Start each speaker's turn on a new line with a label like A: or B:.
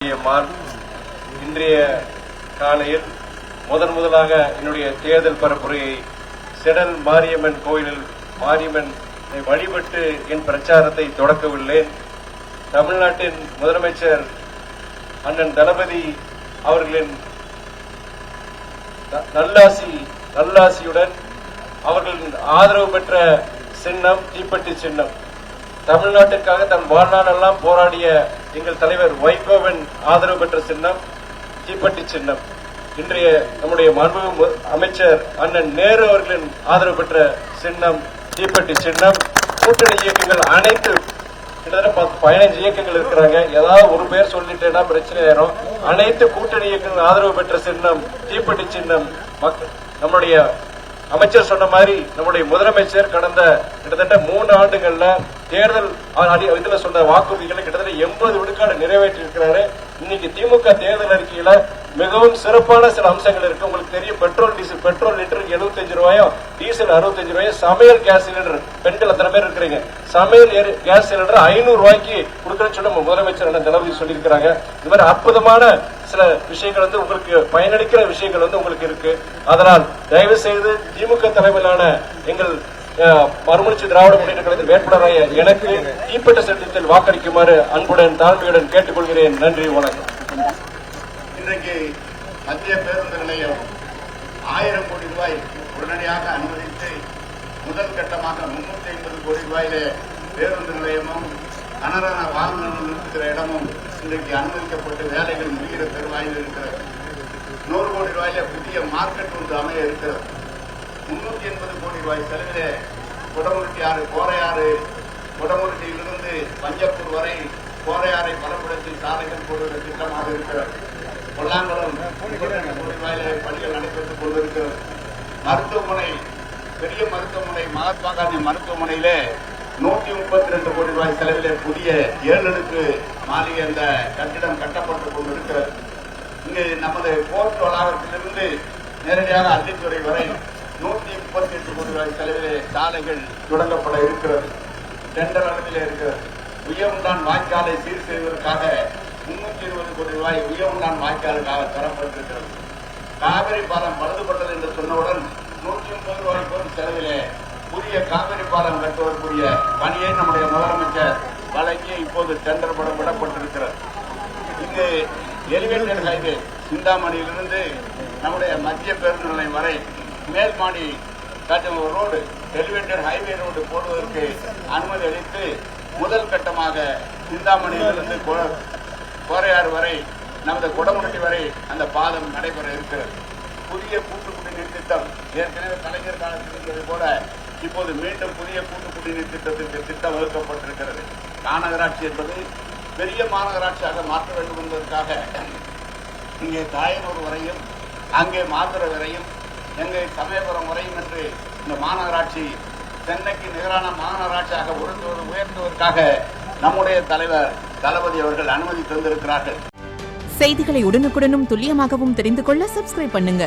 A: மாரியம்மாள் இன்றைய காலையில் முதலாக என்னுடைய தேர்தல் பரப்புரையை செடல் மாரியம்மன் கோயிலில் மாரியம்மனை வழிபட்டு என் பிரச்சாரத்தை தொடக்கவில்லை. தமிழ்நாட்டின் முதலமைச்சர் அண்ணன் தளபதி அவர்களின் நல்லாசியுடன் அவர்களின் ஆதரவு பெற்ற சின்னம் தீப்பெட்டி சின்னம். தமிழ்நாட்டுக்காக தன் வாழ்நாளெல்லாம் போராடிய எங்கள் தலைவர் வைகோவின் ஆதரவு பெற்ற சின்னம் தீப்பெட்டி சின்னம். இன்றைய நம்முடைய மாண்புமிகு அமைச்சர் அண்ணன் நேரு அவர்களின் ஆதரவு பெற்ற சின்னம் தீப்பெட்டி சின்னம். கூட்டணி இயக்கங்கள் அனைத்து கிட்டத்தட்ட 15 இயக்கங்கள் இருக்கிறாங்க. ஏதாவது ஒரு பேர் சொல்லிட்டேன்னா பிரச்சனை ஆயிரும். அனைத்து கூட்டணி இயக்கங்கள் ஆதரவு பெற்ற சின்னம் தீப்பெட்டி சின்னம். நம்முடைய அமைச்சர் சொன்ன மாதிரி நம்முடைய முதலமைச்சர் கடந்த கிட்டத்தட்ட 3 ஆண்டுகள்ல தேர்தல் இதுல சொன்ன வாக்குறுதிகளை கிட்டத்தட்ட 80 விழுக்காடு நிறைவேற்றி இருக்கிறாரு. இன்னைக்கு திமுக தேர்தல் அறிக்கையில மிகவும் சிறப்பான சில அம்சங்கள் இருக்கு. உங்களுக்கு தெரியும், பெட்ரோல் லிட்டருக்கு 75 ரூபாயும், டீசல் 65 ரூபாயும், சமையல் கேஸ் சிலிண்டர் பெண்கள் அத்தனை பேர் இருக்கிறீங்க, சமையல் கேஸ் சிலிண்டர் 500 ரூபாய்க்கு கொடுக்கறேன்னு சொல்லி முதலமைச்சர் தளபதி சொல்லியிருக்கிறாங்க. இது மாதிரி அற்புதமான சில விஷயங்கள் உங்களுக்கு பயனளிக்கிற விஷயங்கள் உங்களுக்கு இருக்கு. அதனால் தயவு செய்து திமுக தலைமையிலான எங்கள் மறுமலர்ச்சி திராவிட முன்னேற்ற கழகத்தின் வேட்பாளராக எனக்கு தீப்பெட்ட சட்டத்தில் வாக்களிக்குமாறு அன்புடன் தாழ்மையுடன் கேட்டுக்கொள்கிறேன். நன்றி, வணக்கம்.
B: இன்றைக்கு மத்திய பேருந்து நிலையம் 1000 கோடி ரூபாய் உடனடியாக அனுமதித்து முதல் கட்டமாக 350 கோடி ரூபாயில பேருந்து நிலையமும் கனரக வாகனங்கள் நிறுத்துகிற இடமும் இன்றைக்கு அனுமதிக்கப்பட்டு வேலைகள் முடிகிற பெருவாயில் இருக்கிறது. 100 கோடி ரூபாயில புதிய மார்க்கெட் ஒன்று அமைய இருக்கிறது. 380 கோடி ரூபாய் செலவிலே குடமுருட்டி ஆறு, கோரையாறு, குடமுருட்டியிலிருந்து பஞ்சப்பூர் வரை கோரையாறை பலப்படுத்தி சாலைகள் போடுவதற்கு திட்டமாக இருக்கிறது. கொல்லாங்குளம் 22 கோடி ரூபாயிலே பணிகள் நடைபெற்றுக் கொண்டிருக்கிறது. மருத்துவமனை, பெரிய மருத்துவமனை, மகாத்மா காந்தி மருத்துவமனையிலே 132 கோடி ரூபாய் செலவிலே புதிய 7 அடுக்கு மாளிகை அந்த கட்டிடம் கட்டப்பட்டுக் கொண்டிருக்கிறது. இங்கு நமது கோர்ட் வளாகத்திலிருந்து நேரடியாக அள்ளித்துறை வரை 138 கோடி ரூபாய் செலவிலே சாலைகள் தொடங்கப்பட இருக்கிறது. டெண்டர் அளவிலே இருக்கிறது. உயர்வுண்டான் வாய்க்காலை சீர் செய்வதற்காக 320 கோடி ரூபாய் உயர்வுண்டான் வாய்க்காலுக்காக தரப்பட்டிருக்கிறது. காவிரி பாலம் பழுதுபட்டது என்று சொன்னவுடன் 130 ரூபாய் கோடி செலவிலே புதிய காவிரி பாலம் கட்டுவதற்குரிய பணியை நம்முடைய முதலமைச்சர் வழங்கி இப்போது டெண்டர் விடப்பட்டிருக்கிறது. இங்கு எலிவேட்டட் ஹைவே சிந்தாமணியிலிருந்து நம்முடைய மத்திய பேருந்து நிலையம் வரை மேல்மாடி ரோடு, எலிவேட்டட் ஹைவே ரோடு போடுவதற்கு அனுமதி அளித்து முதல் கட்டமாக சிந்தாமணியிலிருந்து கோரையாறு வரை நமது குடமுருட்டி வரை அந்த பாலம் நடைபெற இருக்கிறது. புதிய கூட்டு குடிநீர் திட்டம் ஏற்கனவே கலைஞர் காலத்தில் இருந்தது போல இப்போது மீண்டும் புதிய கூட்டு குடிநீர் திட்டத்திற்கு திட்டம் வகுக்கப்பட்டிருக்கிறது. மாநகராட்சி என்பது பெரிய மாநகராட்சியாக மாற்ற வேண்டும் என்பதற்காக இங்கே தாயனூர் வரையும், அங்கே மாதுரை வரையும், எங்கே சமயபுரம் வரையும் என்று இந்த மாநகராட்சி சென்னைக்கு நிகரான மாநகராட்சியாக உயர்த்துவதற்காக நம்முடைய தலைவர் தளபதி அவர்கள் அனுமதி தந்திருக்கிறார்கள்.
C: செய்திகளை உடனுக்குடனும் துல்லியமாகவும் தெரிந்து கொள்ள சப்ஸ்கிரைப் பண்ணுங்க.